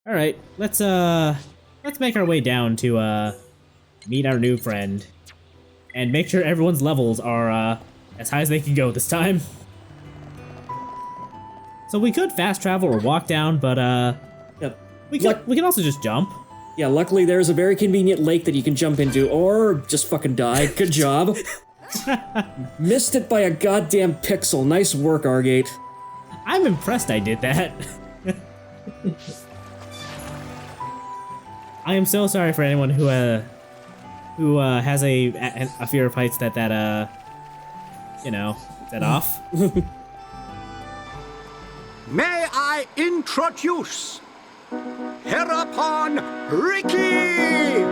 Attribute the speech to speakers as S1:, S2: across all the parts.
S1: All right, let's make our way down to meet our new friend, and make sure everyone's levels are as high as they can go this time. So we could fast travel or walk down, but
S2: Yep.
S1: we can also just jump.
S2: Yeah, luckily there's a very convenient lake that you can jump into, or just fucking die. Good job. Missed it by a goddamn pixel. Nice work, Argate.
S1: I'm impressed I did that. I am so sorry for anyone who has a fear of heights that set off.
S3: May I introduce Heropon Ricky!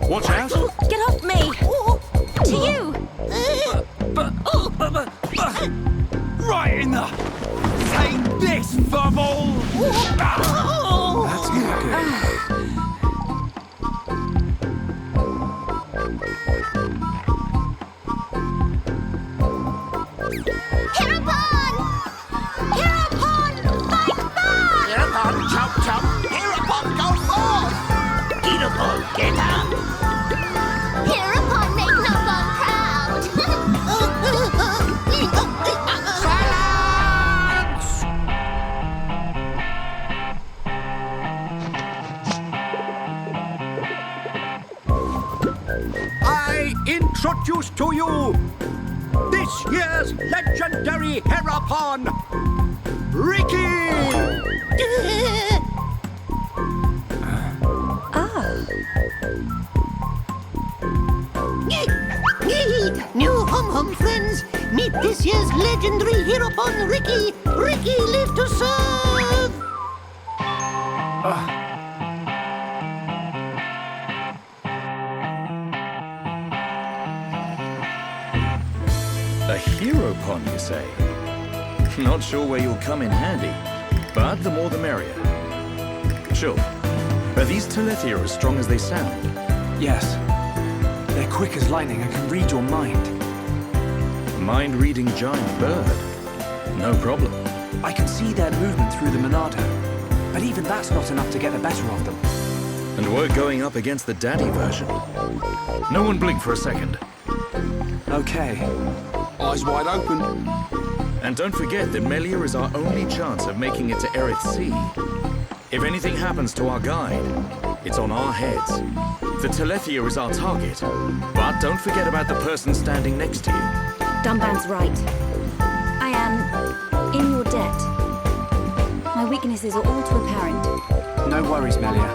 S4: Watch out!
S5: Get off me! To you!
S4: Right in the... Take this, bubble! That's not good.
S5: Heropon! Heropon! Fight back!
S3: Heropon, jump, jump! Heropon, go forth! Heropon, get down!
S5: Heropon make Nopon proud!
S3: Silence! I introduce to you this year's legendary Heropon, Ricky!
S6: New hum-hum friends, meet this year's legendary Heropon, Ricky! Ricky live to serve!
S4: A Heropon, you say? Not sure where you'll come in handy, but the more the merrier. Sure. Are these Telethia as strong as they sound?
S7: Yes. They're quick as lightning and can read your mind.
S4: Mind-reading giant bird? No problem.
S7: I can see their movement through the Monado, but even that's not enough to get the better of them.
S4: And we're going up against the daddy version. No one blink for a second.
S7: Okay.
S3: Eyes wide open.
S4: And don't forget that Melia is our only chance of making it to Erith Sea. If anything happens to our guide, it's on our heads. The Telethia is our target, but don't forget about the person standing next to you.
S5: Dunban's right. I am in your debt. My weaknesses are all too apparent.
S7: No worries, Melia.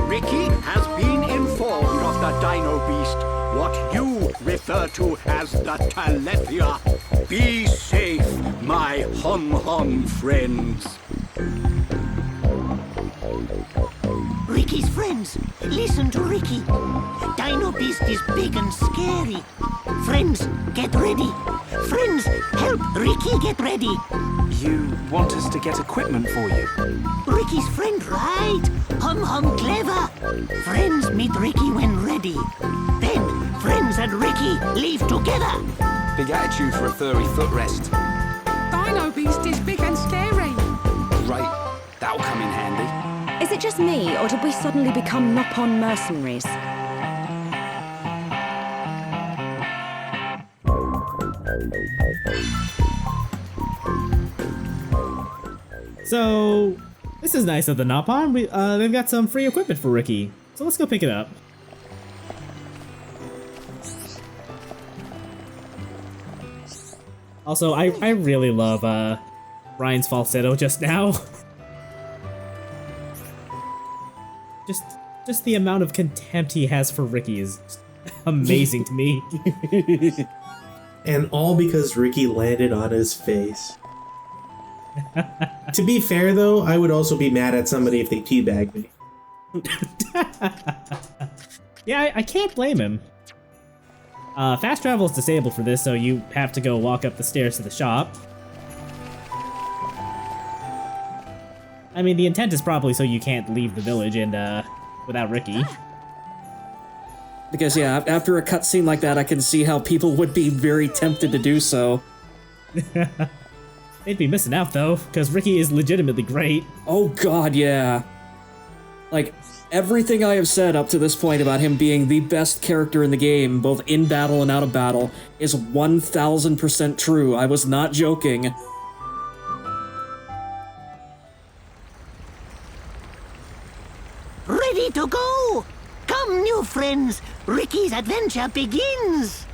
S3: Ricky has been informed of the Dino Beast, what you refer to as the Telethia. Be safe, my hum-hum friends.
S6: Ricky's friends, listen to Ricky. Dino Beast is big and scary. Friends, get ready. Friends, help Ricky get ready.
S7: You want us to get equipment for you?
S6: Ricky's friend, right? Hum-hum clever. Friends meet Ricky when ready. Then, friends and Ricky leave together.
S8: Big attitude for a furry footrest.
S9: Dino Beast is big and scary.
S8: Great. That'll come in handy.
S5: Is it just me, or did we suddenly become Nopon mercenaries?
S1: So this is nice of the Nopon. They've got some free equipment for Ricky, so let's go pick it up. Also, I really love Ryan's falsetto just now. just the amount of contempt he has for Ricky is amazing to me.
S10: And all because Ricky landed on his face. To be fair, though, I would also be mad at somebody if they teabagged me.
S1: Yeah, I can't blame him. Fast travel is disabled for this, so you have to go walk up the stairs to the shop. I mean, the intent is probably so you can't leave the village and, without Ricky.
S2: Because, yeah, after a cutscene like that, I can see how people would be very tempted to do so.
S1: They'd be missing out, though, because Ricky is legitimately great.
S2: Oh god, yeah. Like, everything I have said up to this point about him being the best character in the game, both in battle and out of battle, is 1000% true. I was not joking.
S6: Ready to go! Come, new friends! Ricky's adventure begins!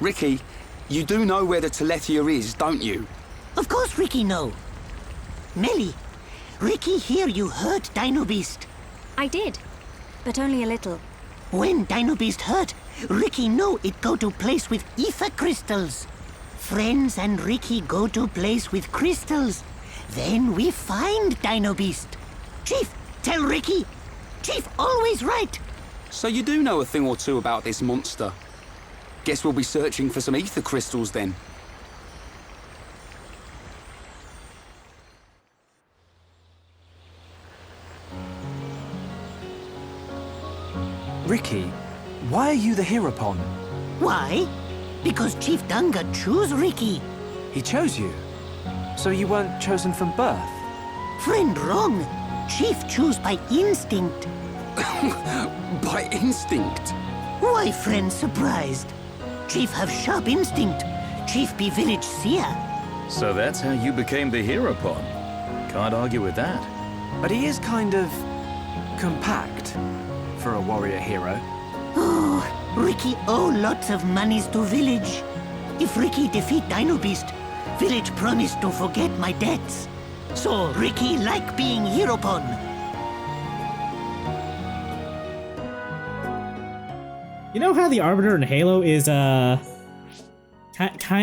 S8: Ricky, you do know where the Telethia is, don't you?
S6: Of course Ricky know. Melly, Ricky hear you hurt Dino Beast.
S5: I did, but only a little.
S6: When Dino Beast hurt, Ricky know it go to place with ether crystals. Friends and Ricky go to place with crystals. Then we find Dino Beast. Chief, tell Ricky. Chief always right.
S8: So you do know a thing or two about this monster. Guess we'll be searching for some ether crystals then.
S7: Ricky, why are you the Heropon?
S6: Why? Because Chief Dunga choose Ricky.
S7: He chose you. So you weren't chosen from birth?
S6: Friend wrong. Chief choose by instinct.
S8: By instinct?
S6: Why friend surprised? Chief have sharp instinct. Chief be village seer.
S4: So that's how you became the Heropon. Can't argue with that.
S7: But he is kind of compact for a warrior hero.
S6: Oh, Ricky owe lots of monies to village. If Ricky defeat Dino Beast, village promise to forget my debts. So Ricky like being Heropon.
S1: You know how the Arbiter in Halo is, kind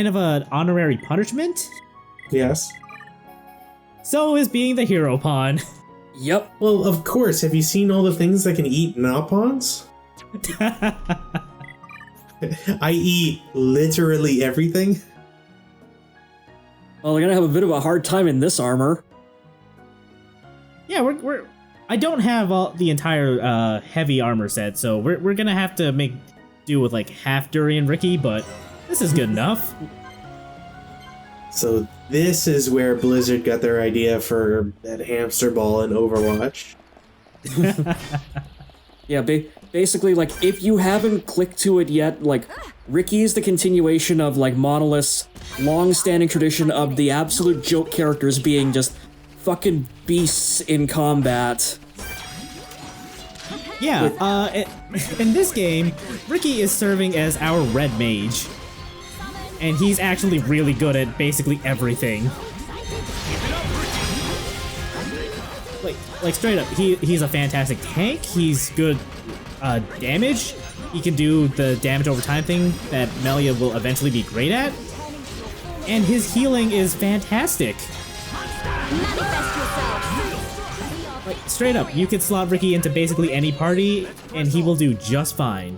S1: of an honorary punishment?
S10: Yes.
S1: So is being the Heropon.
S2: Yep.
S10: Well, of course. Have you seen all the things that can eat Naupons? I.e., literally everything.
S2: Well, they're gonna have a bit of a hard time in this armor.
S1: Yeah, we're I don't have the entire heavy armor set, so we're gonna have to make do with like half Durian Ricky, but this is good enough.
S10: So this is where Blizzard got their idea for that hamster ball in Overwatch.
S2: Yeah, basically, like, if you haven't clicked to it yet, like, Ricky's the continuation of, like, Monolith's long-standing tradition of the absolute joke characters being just fucking beasts in combat.
S1: Yeah, in this game, Ricky is serving as our red mage. And he's actually really good at basically everything. Like straight up, he's a fantastic tank. He's good damage. He can do the damage over time thing that Melia will eventually be great at. And his healing is fantastic. Like straight up, you could slot Ricky into basically any party and he will do just fine.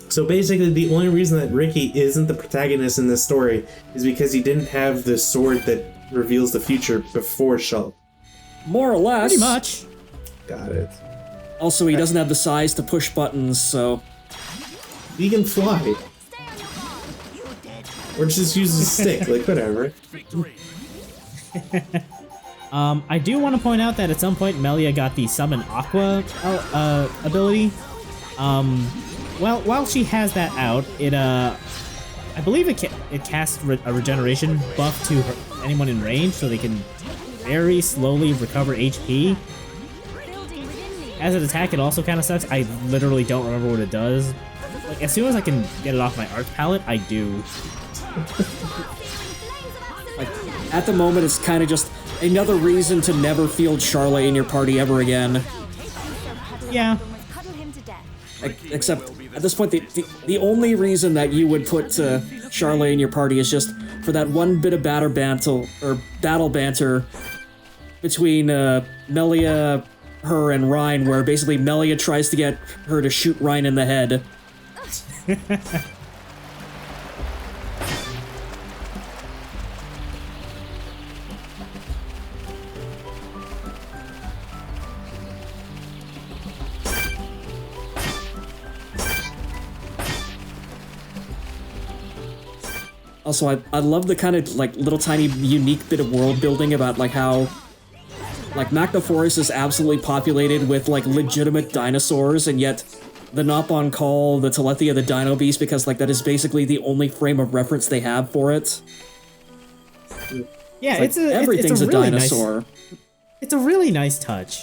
S10: So basically, the only reason that Ricky isn't the protagonist in this story is because he didn't have the sword that reveals the future before Shulk.
S2: More or less.
S1: Pretty much.
S10: Got it.
S2: Also, he doesn't have the size to push buttons, so...
S10: He can fly. Or just use a stick, like whatever.
S1: I do want to point out that at some point Melia got the Summon Aqua ability. Well, while she has that out, it I believe it casts a regeneration buff to anyone in range, so they can very slowly recover HP. As an attack, it also kind of sucks. I literally don't remember what it does. Like, as soon as I can get it off my art palette, I do.
S2: Like, at the moment, it's kind of just another reason to never field Charlotte in your party ever again.
S1: Yeah.
S2: Except, at this point, the only reason that you would put Charlotte in your party is just for that one bit of battle banter between Melia, her, and Ryan, where basically Melia tries to get her to shoot Ryan in the head. Also, I love the kind of like little tiny unique bit of world building about like how like Magna Forest is absolutely populated with like legitimate dinosaurs, and yet the Nopon call the Telethia the Dino Beast because like that is basically the only frame of reference they have for it.
S1: Yeah,
S2: everything's
S1: a really
S2: dinosaur.
S1: It's a really nice touch.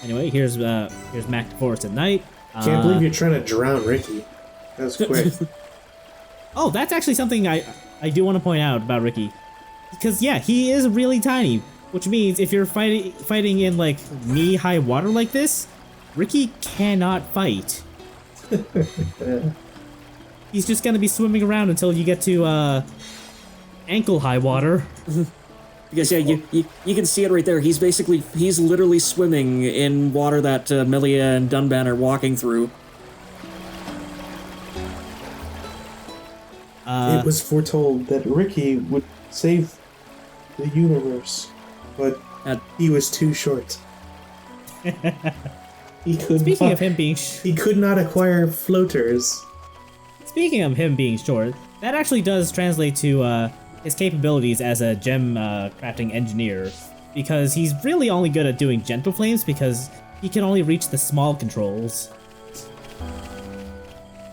S1: Anyway, here's Magna Forest at night.
S10: Can't believe you're trying to drown Ricky. That was quick.
S1: Oh, that's actually something I do want to point out about Ricky. Because, yeah, he is really tiny. Which means if you're fighting in, like, knee-high water like this, Ricky cannot fight. He's just gonna be swimming around until you get to, ankle-high water.
S2: Because, yeah, you can see it right there. He's literally swimming in water that Melia and Dunban are walking through.
S10: It was foretold that Ricky would save the universe, but he was too short. He could not acquire floaters.
S1: Speaking of him being short, that actually does translate to his capabilities as a gem crafting engineer, because he's really only good at doing gentle flames because he can only reach the small controls.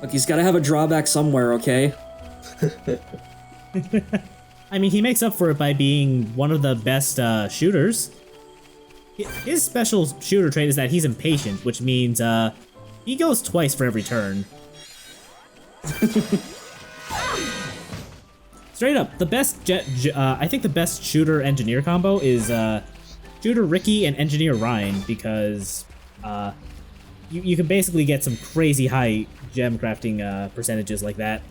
S2: Look, he's gotta have a drawback somewhere, okay?
S1: I mean, he makes up for it by being one of the best shooters. His special shooter trait is that he's impatient, which means he goes twice for every turn. Straight up, the best I think the best shooter engineer combo is shooter Ricky and engineer Ryan, because you can basically get some crazy high gem crafting percentages like that.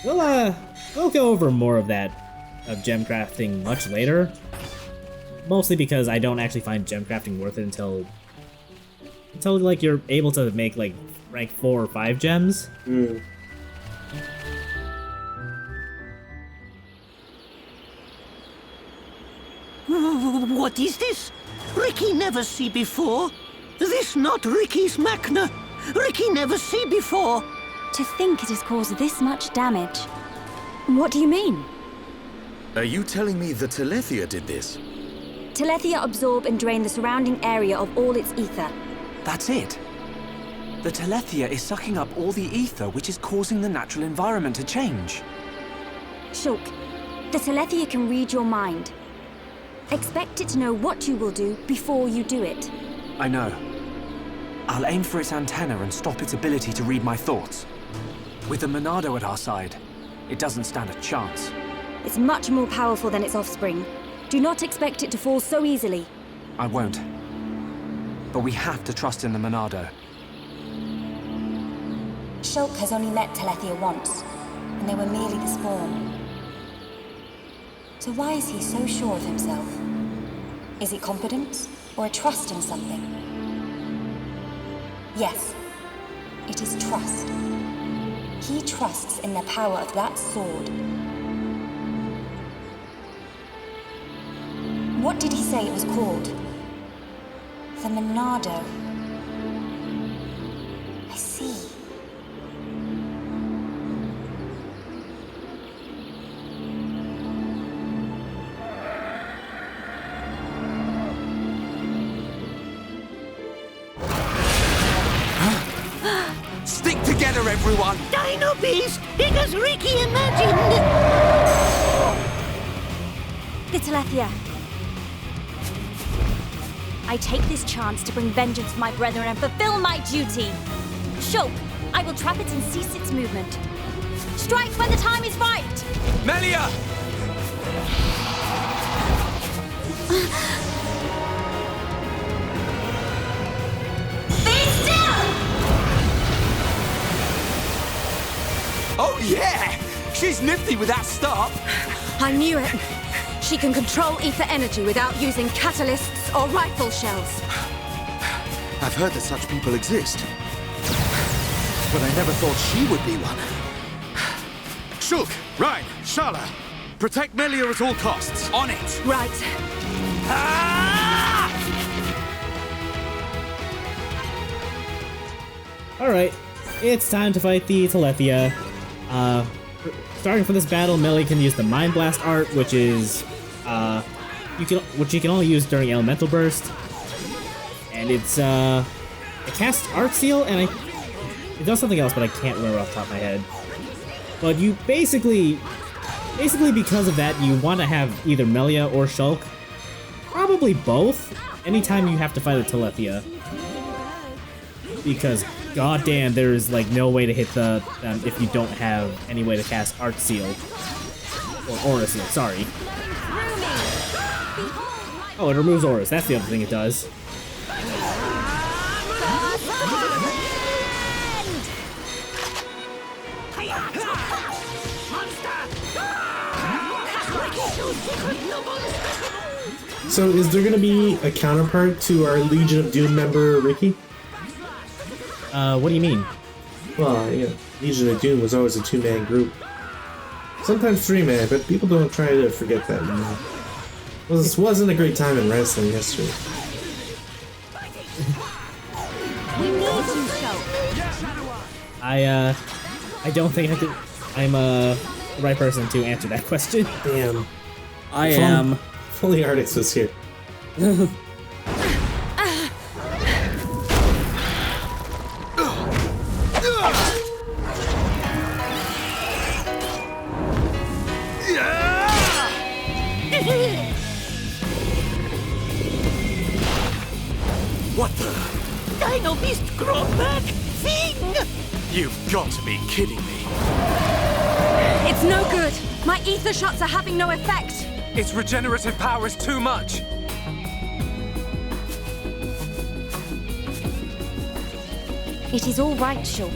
S1: We'll go over more of that gem crafting much later. Mostly because I don't actually find gem crafting worth it until like you're able to make like rank 4 or 5 gems.
S6: What is this? Ricky never see before. This not Ricky's Magna. Ricky never see before.
S5: To think it has caused this much damage. What do you mean?
S4: Are you telling me the Telethia did this?
S5: Telethia absorb and drain the surrounding area of all its ether.
S7: That's it. The Telethia is sucking up all the ether, which is causing the natural environment to change.
S5: Shulk, the Telethia can read your mind. Expect it to know what you will do before you do it.
S7: I know. I'll aim for its antenna and stop its ability to read my thoughts. With the Monado at our side, it doesn't stand a chance.
S5: It's much more powerful than its offspring. Do not expect it to fall so easily.
S7: I won't. But we have to trust in the Monado.
S5: Shulk has only met Telethia once, and they were merely the spawn. So why is he so sure of himself? Is it confidence or a trust in something? Yes, it is trust. He trusts in the power of that sword. What did he say it was called? The Monado. I see.
S8: Stick together, everyone!
S6: Dino Beast, big as Ricky imagined.
S5: The Telethia. I take this chance to bring vengeance for my brethren and fulfill my duty. Shulk, I will trap it and cease its movement. Strike when the time is right!
S8: Melia!
S5: Be still!
S8: Oh yeah! She's nifty with that start!
S9: I knew it. She can control ether energy without using catalysts or rifle shells.
S4: I've heard that such people exist. But I never thought she would be one. Shulk, Ryan, Shala, protect Melia at all costs.
S8: On it!
S9: Right.
S1: Alright, it's time to fight the Telethia. Starting for this battle, Melee can use the Mind Blast art, which is which you can only use during Elemental Burst. And it's it casts Art Seal, and it does something else, but I can't remember off the top of my head. But you basically because of that, you want to have either Melia or Shulk, probably both, anytime you have to fight a Telethia. Because goddamn, there is like no way to hit them if you don't have any way to cast Art Seal. Or Aura Seal, sorry. Oh, it removes auras, that's the other thing it does.
S10: So is there gonna be a counterpart to our Legion of Doom member, Ricky?
S1: What do you mean?
S10: Well, you know, Legion of Doom was always a 2-man group. Sometimes 3-man, but people don't try to forget that, you know. Well, this wasn't a great time in wrestling history.
S1: I don't think I'm the right person to answer that question.
S10: Damn.
S2: I am.
S10: If only Artix was here.
S3: What the?
S6: Dino Beast grow back thing!
S7: You've got to be kidding me.
S9: It's no good. My ether shots are having no effect.
S7: Its regenerative power is too much.
S9: It is all right, Shulk.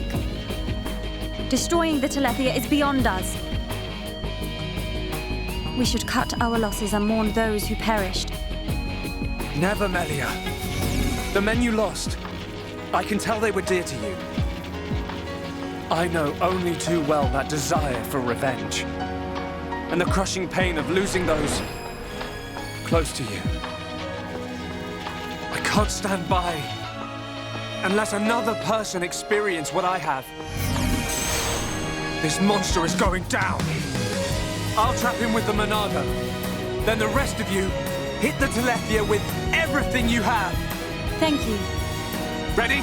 S9: Destroying the Telethia is beyond us. We should cut our losses and mourn those who perished.
S7: Never, Melia. The men you lost, I can tell they were dear to you. I know only too well that desire for revenge, and the crushing pain of losing those close to you. I can't stand by and let another person experience what I have. This monster is going down. I'll trap him with the Monado. Then the rest of you hit the Telethia with everything you have.
S9: Thank you.
S7: Ready?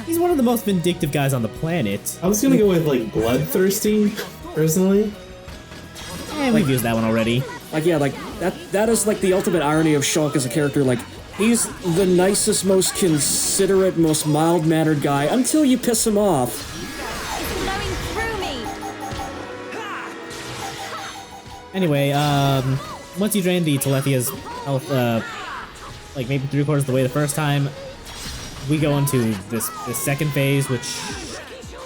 S1: He's one of the most vindictive guys on the planet.
S10: I was gonna go with, like, Bloodthirsty, personally.
S1: And we've used that one already.
S2: Like, yeah, like, that is, like, the ultimate irony of Shulk as a character. Like, he's the nicest, most considerate, most mild-mannered guy until you piss him off.
S9: Flowing through me.
S1: Anyway, once you drain the Telethia's health, like maybe 3/4 of the way the first time, we go into this second phase, which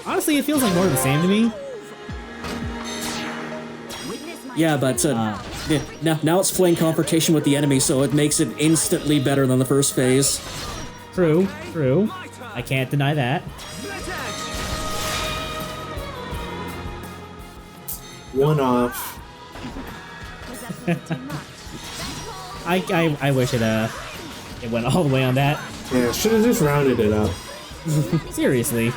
S1: honestly it feels like more of the same to me.
S2: Yeah, but now it's playing confrontation with the enemy, so it makes it instantly better than the first phase.
S1: True. I can't deny that.
S10: One off.
S1: I wish it went all the way on that.
S10: Yeah, should have just rounded it up.
S1: Seriously.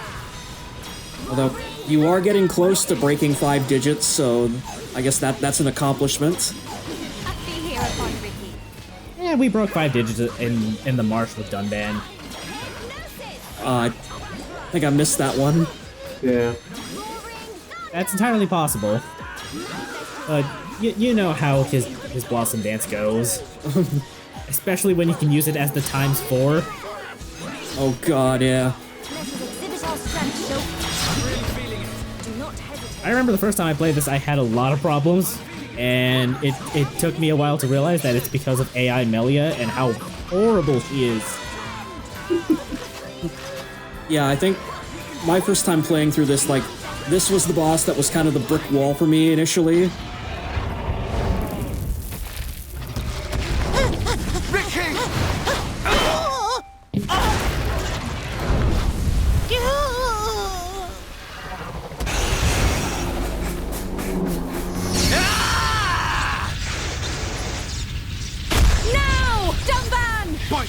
S2: Although, you are getting close to breaking 5 digits, so I guess that's an accomplishment.
S1: Yeah, we broke 5 digits in the march with Dunban.
S2: I think I missed that one.
S10: Yeah.
S1: That's entirely possible. But you know how his Blossom Dance goes. Especially when you can use it as the ×4.
S2: Oh god, yeah.
S1: I remember the first time I played this, I had a lot of problems, and it took me a while to realize that it's because of AI Melia and how horrible she is.
S2: Yeah, I think my first time playing through this, like, this was the boss that was kind of the brick wall for me initially.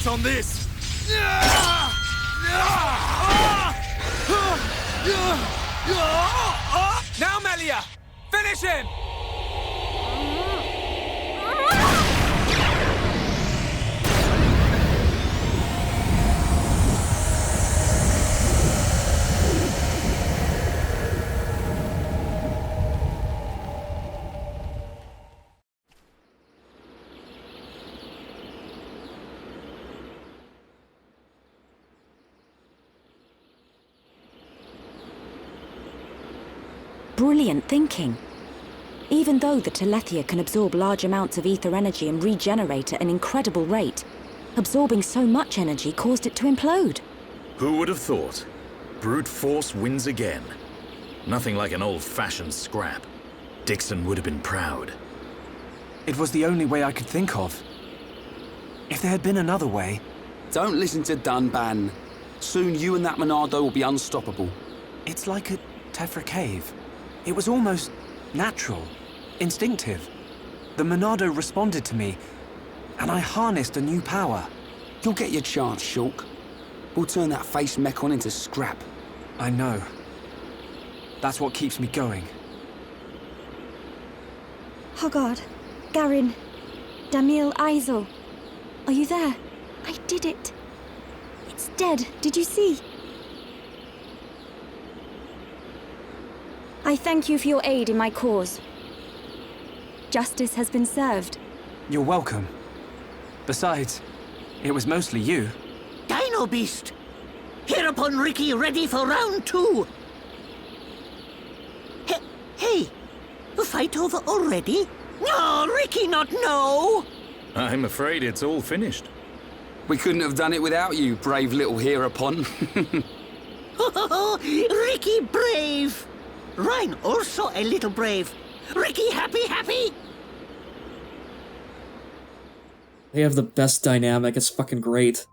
S7: focus on this! Now, Melia! Finish him!
S11: Brilliant thinking. Even though the Telethia can absorb large amounts of ether energy and regenerate at an incredible rate, absorbing so much energy caused it to implode.
S4: Who would have thought? Brute force wins again. Nothing like an old-fashioned scrap. Dixon would have been proud.
S7: It was the only way I could think of. If there had been another way...
S8: Don't listen to Dunban. Soon you and that Monado will be unstoppable.
S7: It's like a Tephra cave. It was almost natural, instinctive. The Monado responded to me, and I harnessed a new power.
S8: You'll get your chance, Shulk. We'll turn that face mechon into scrap.
S7: I know. That's what keeps me going.
S11: Hoggard, Garin, Damil Aizel, are you there? I did it. It's dead, did you see? I thank you for your aid in my cause. Justice has been served.
S7: You're welcome. Besides, it was mostly you.
S6: Dino Beast! Heropon Ricky ready for round 2! Hey! The fight over already? No, Ricky not no!
S4: I'm afraid it's all finished.
S8: We couldn't have done it without you, brave little Heropon.
S6: Ricky brave! Rhine also a little brave. Ricky happy?
S2: They have the best dynamic. It's fucking great.